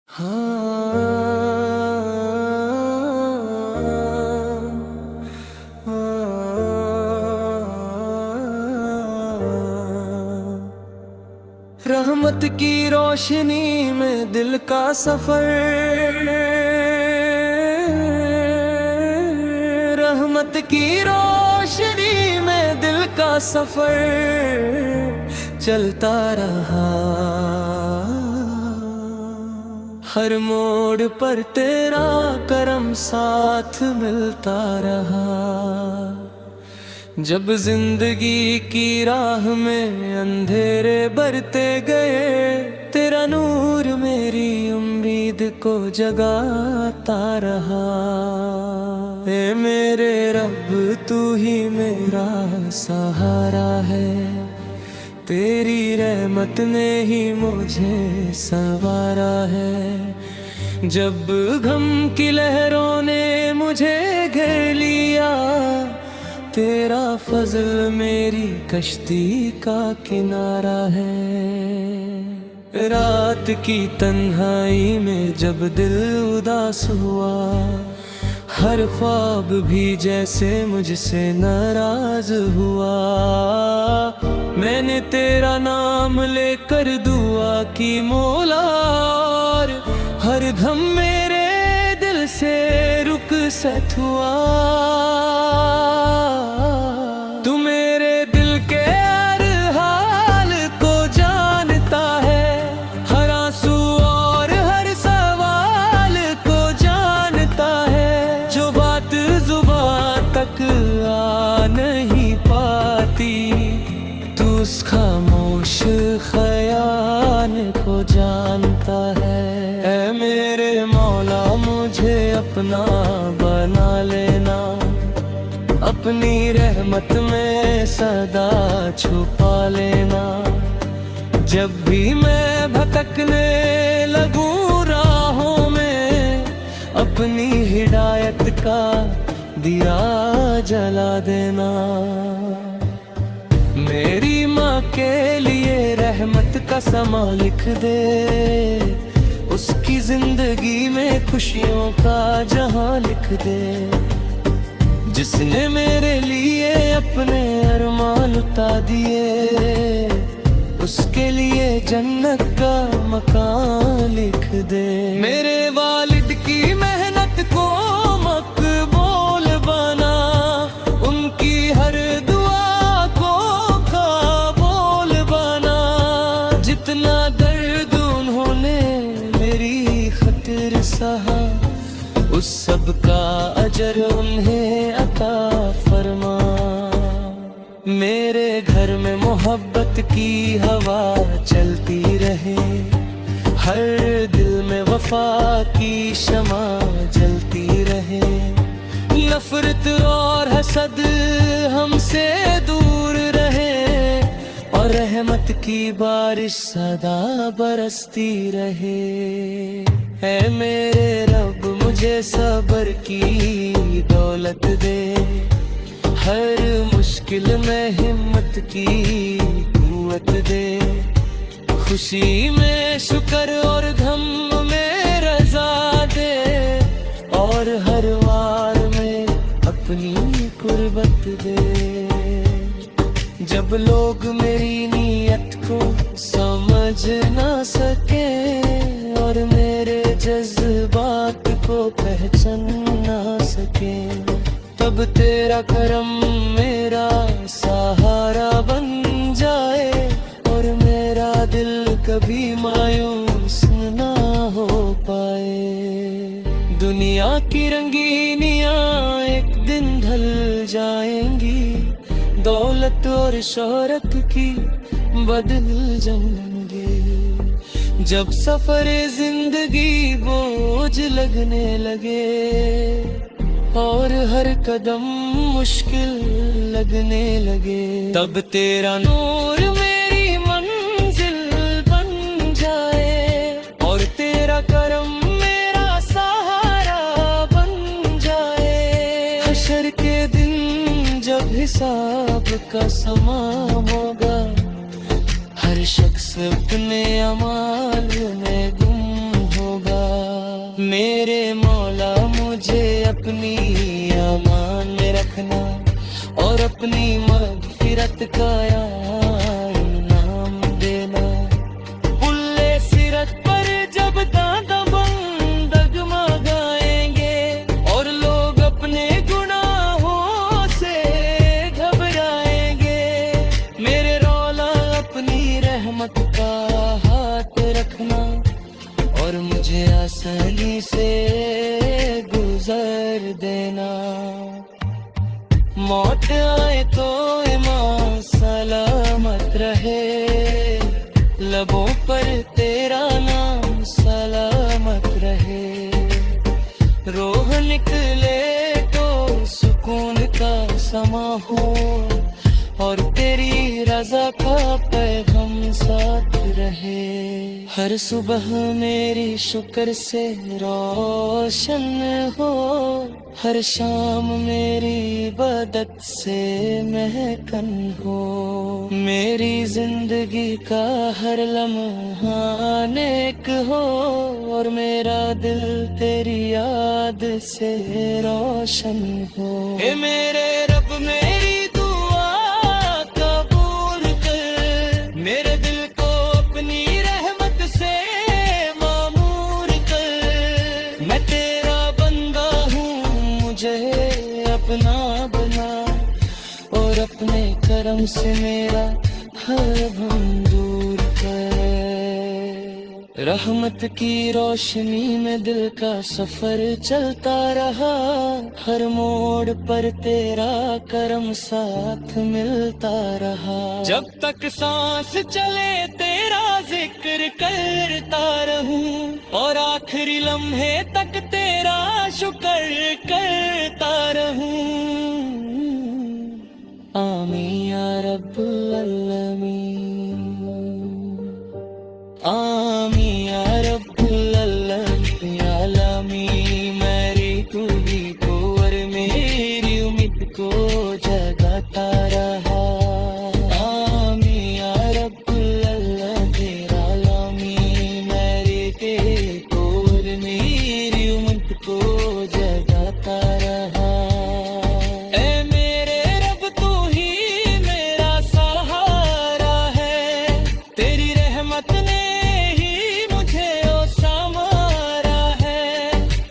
रहमत की रोशनी में दिल का सफर, रहमत की रोशनी में दिल का सफर चलता रहा। हर मोड़ पर तेरा करम साथ मिलता रहा। जब जिंदगी की राह में अंधेरे बढ़ते गए, तेरा नूर मेरी उम्मीद को जगाता रहा। ए मेरे रब तू ही मेरा सहारा है, तेरी रहमत ने ही मुझे संवारा है। जब गम की लहरों ने मुझे घेर लिया, तेरा फजल मेरी कश्ती का किनारा है। रात की तन्हाई में जब दिल उदास हुआ, हर ख्वाब भी जैसे मुझसे नाराज हुआ। मैंने तेरा नाम लेकर दुआ की मौला, और हर गम मेरे दिल से रुखसत हुआ। तू मेरे दिल के हर हाल को जानता है, हर आंसू और हर सवाल को जानता है। जो बात जुबान तक आ नहीं पाती, तू उस खामोश ख्याल को जानता है। ऐ मेरे मौला मुझे अपना बना लेना, अपनी रहमत में सदा छुपा लेना। जब भी मैं भटकने लगूं राहों में, अपनी हिदायत का दिया जला देना। मेरी माँ के लिए रहमत का समा लिख दे, उसकी जिंदगी में खुशियों का जहां लिख दे। जिसने मेरे लिए अपने अरमान लुटा दिए, उसके लिए जन्नत का मकान लिख दे। मेरे वालिद की मेहनत को मकबूल बना, उनकी हर दुआ को कबूल बना। जितना दर्द उन्होंने मेरी खातिर सहा, उस सब का अजर उन्हें अता फरमा। मेरे घर में मोहब्बत की हवा चलती रहे, हर दिल में वफा की शमा जलती रहे। नफरत और हसद हमसे दूर रहे, और रहमत की बारिश सदा बरसती रहे। है मेरे रब मुझे सब्र की दौलत दे, हर मुश्किल में हिम्मत की कुव्वत दे। खुशी में शुक्र और गम में रज़ा दे, और हर वार में अपनी कुर्बत दे। जब लोग मेरी नीयत को समझ ना सके, और मेरे जज्बात को पहचान ना सके, तब तेरा करम मेरा सहारा बन जाए, और मेरा दिल कभी मायूस ना हो पाए। दुनिया की रंगीनियां एक दिन ढल जाएंगी, दौलत और शोहरत की बदल जाएंगे। जब सफरे जिंदगी बोझ लगने लगे, और हर कदम मुश्किल लगने लगे, तब तेरा नूर मेरी मंजिल बन जाए, और तेरा करम मेरा सहारा बन जाए। हशर के दिन जब हिसाब का समा होगा, हर शख्स अपने अमाल में गुम होगा। रखना और अपनी मग़फ़िरत का इनाम देना। बुल्ले सिरत पर जब दादा बंद डगमगाएंगे और लोग अपने गुनाहों से घबराएंगे, मेरे रौला अपनी रहमत का हाथ रखना और मुझे आसानी से गुजर देना। मौत आए तो ईमान सलामत रहे, लबों पर तेरा नाम सलामत रहे। रोह निकले तो सुकून का समा हो और तेरी रज़ा का पैगाम साथ रहे। हर सुबह मेरी शुक्र से रोशन हो, हर शाम मेरी इबादत से महकन हो। मेरी जिंदगी का हर लम्हा नेक हो और मेरा दिल तेरी याद से रोशन हो। ए मेरे रब मेरी अपना बना और अपने करम से मेरा हर गम दूर कर। रहमत की रोशनी में दिल का सफर चलता रहा, हर मोड़ पर तेरा करम साथ मिलता रहा। जब तक सांस चले तेरा जिक्र करता रहूं और आखिरी लम्हे तक तेरा शुक्र करता रहूं। आमीन या रब्बुल आलमीन, आमीन या रब्बुल आलमीन। मेरी तू ही को और मेरी उम्मीद को जगाता रहा। आमीन या रब्बुल आलमीन, मेरी तेरी को और मेरी उम्मीद को जगाता रहा।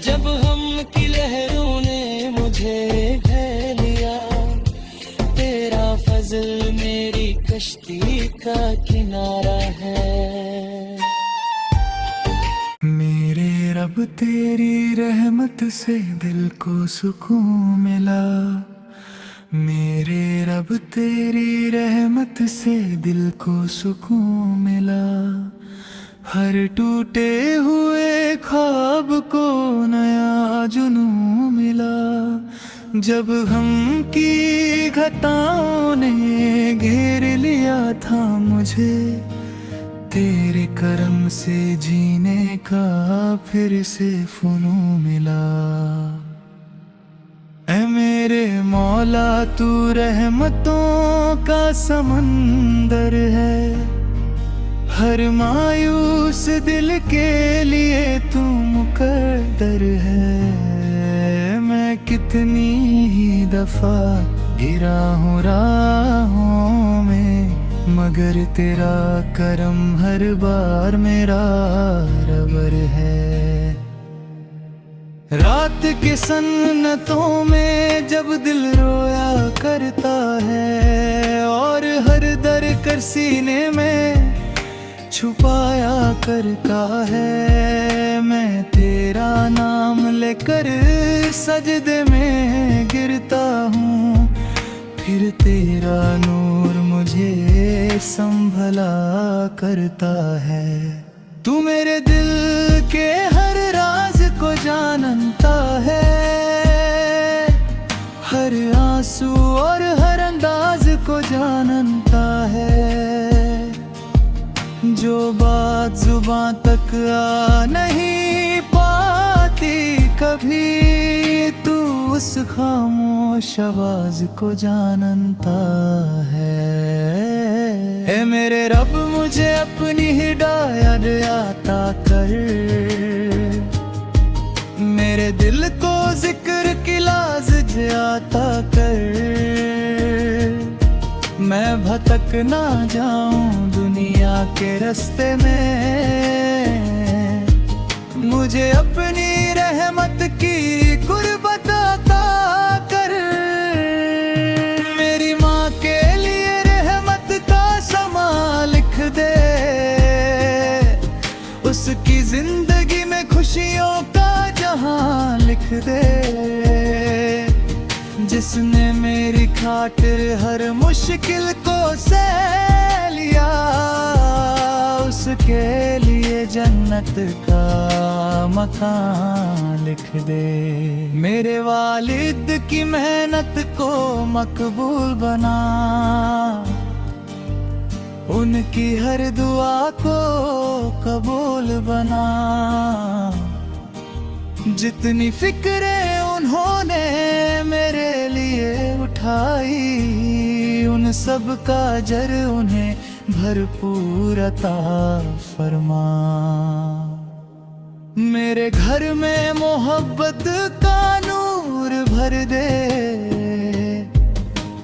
जब हम की लहरों ने मुझे ढह लिया, तेरा फजल मेरी कश्ती का किनारा है। मेरे रब तेरी रहमत से दिल को सुकून मिला, मेरे रब तेरी रहमत से दिल को सुकून मिला। हर टूटे हुए ख्वाब को नया जुनून मिला। जब हम की घटाओं ने घेर लिया था मुझे, तेरे करम से जीने का फिर से फ़ुनून मिला। ऐ मेरे मौला तू रहमतों का समंदर है, हर मायूस दिल के लिए तू मुकद्दर है। मैं कितनी ही दफा गिरा हूँ राहों में, मगर तेरा करम हर बार मेरा रबर है। रात के सन्नतों में जब दिल रोया करता है और हर दर कर सीने में छुपाया करता है, मैं तेरा नाम लेकर सजदे में गिरता हूँ, फिर तेरा नूर मुझे संभला करता है। तू मेरे दिल के हर राज को जानता है, हर आंसू और हर अंदाज को जानता है। जो बात जुबां तक आ नहीं पाती कभी, तू उस खामोश आवाज को जानता है। ऐ मेरे रब मुझे अपनी हिदायत अता कर, मेरे दिल को जिक्र की लाज अता कर। मैं भटक ना जाऊं दुनिया के रास्ते में। मुझे अपनी रहमत की कुर्बत अता कर। मेरी माँ के लिए रहमत का समा लिख दे। उसकी जिंदगी में खुशियों का जहां लिख दे। जिसने मेरी खातिर हर मुश्किल को सह लिया, उसके लिए जन्नत का मकान लिख दे। मेरे वालिद की मेहनत को मकबूल बना। उनकी हर दुआ को कबूल बना। जितनी फिक्रें उन्होंने मेरे लिए उठाई, उन सब का अजर उन्हें भरपूर अता फरमा। मेरे घर में मोहब्बत का नूर भर दे।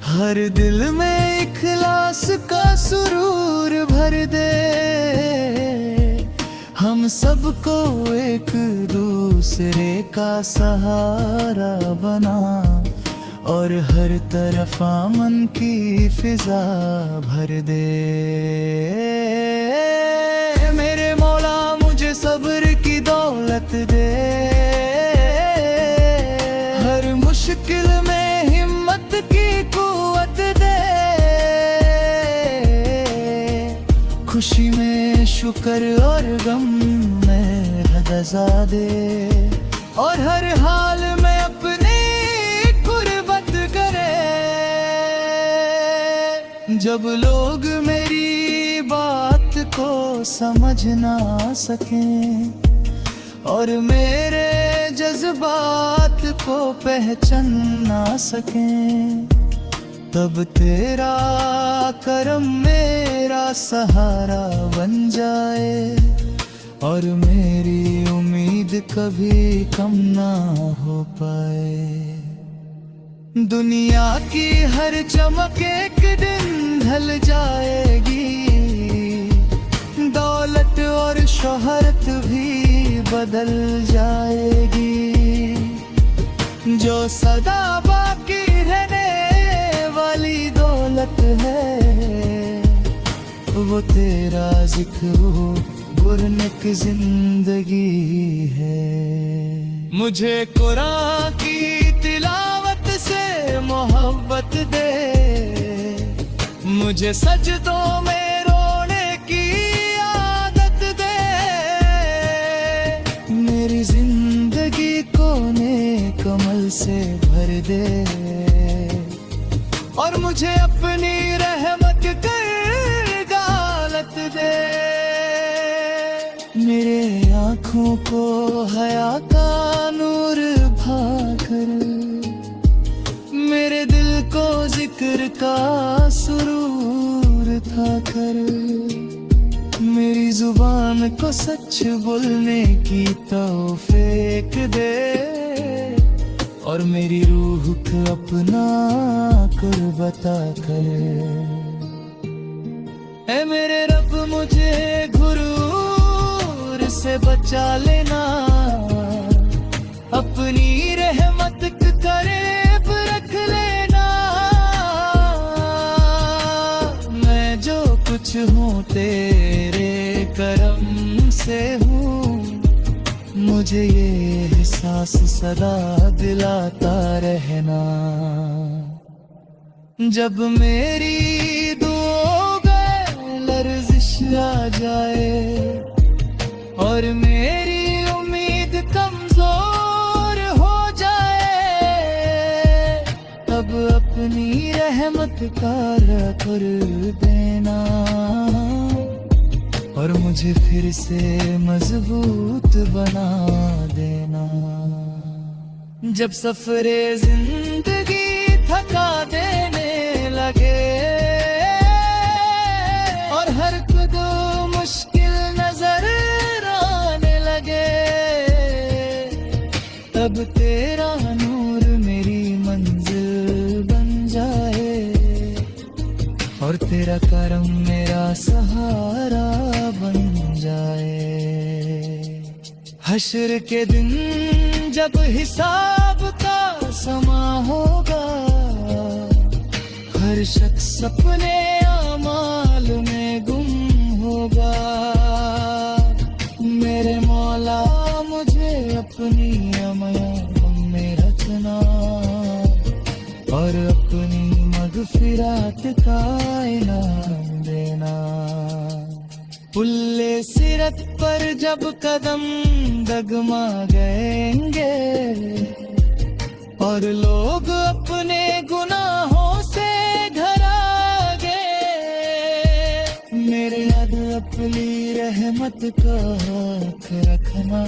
हर दिल में इखलास का सुरूर भर दे। हम सबको एक दूसरे का सहारा बना और हर तरफ अमन की फिजा भर दे। मेरे मौला मुझे सब्र की दौलत दे। हर मुश्किल में हिम्मत की कुव्वत दे। खुशी में शुक्र और गम में रज़ा दे। और हर हाल में अपनी कुर्बत करे। जब लोग मेरी बात को समझ ना सकें और मेरे जज्बात को पहचान ना सकें, तब तेरा करम मेरा सहारा बन जाए और मेरी उम्मीद कभी कम ना हो पाए। दुनिया की हर चमक एक दिन ढल जाएगी। दौलत और शोहरत भी बदल जाएगी। जो सदा बाकी रहने वाली दौलत है, वो तेरा जिक्र गुरनक जिंदगी है। मुझे कुरान की तिलावत से मोहब्बत दे। मुझे सजदों में रोने की आदत दे। मेरी जिंदगी को नेक अमल से भर दे और मुझे अपनी रहमत कर दौलत दे। मेरे आँखों को हया का नूर भाकर, मेरे दिल को जिक्र का सुरूर था कर। मेरी जुबान को सच बोलने की तौफीक दे और मेरी रूह को अपना कुर्बता कर। ऐ मेरे रब मुझे गुरूर से बचा लेना। अपनी रहमत करीब रख लेना। मैं जो कुछ हूँ तेरे करम से हूँ। मुझे ये एहसास सदा दिलाता रहना। जब मेरी दुआओं में लर्जिश आ जाए और मेरी उम्मीद कमजोर हो जाए, तब अपनी रहमत का कर देना और मुझे फिर से मजबूत बना देना। जब सफरे जिंदगी थका देने लगे और हर कदम मुश्किल नजर आने लगे, तब तेरा नूर मेरी मंजिल बन जाए तेरा करम मेरा सहारा बन जाए। हश्र के दिन जब हिसाब का समा होगा, हर शख्स अपने आमाल में गुम होगा। मेरे मौला मुझे अपनी अमया में रचना और अपनी मग़फ़िरत का इनाम देना। पुल्ले सिरत पर जब कदम डगमा गएंगे और लोग अपने गुनाहों से घरागे, मेरे याद अपनी रहमत का हाथ रखना।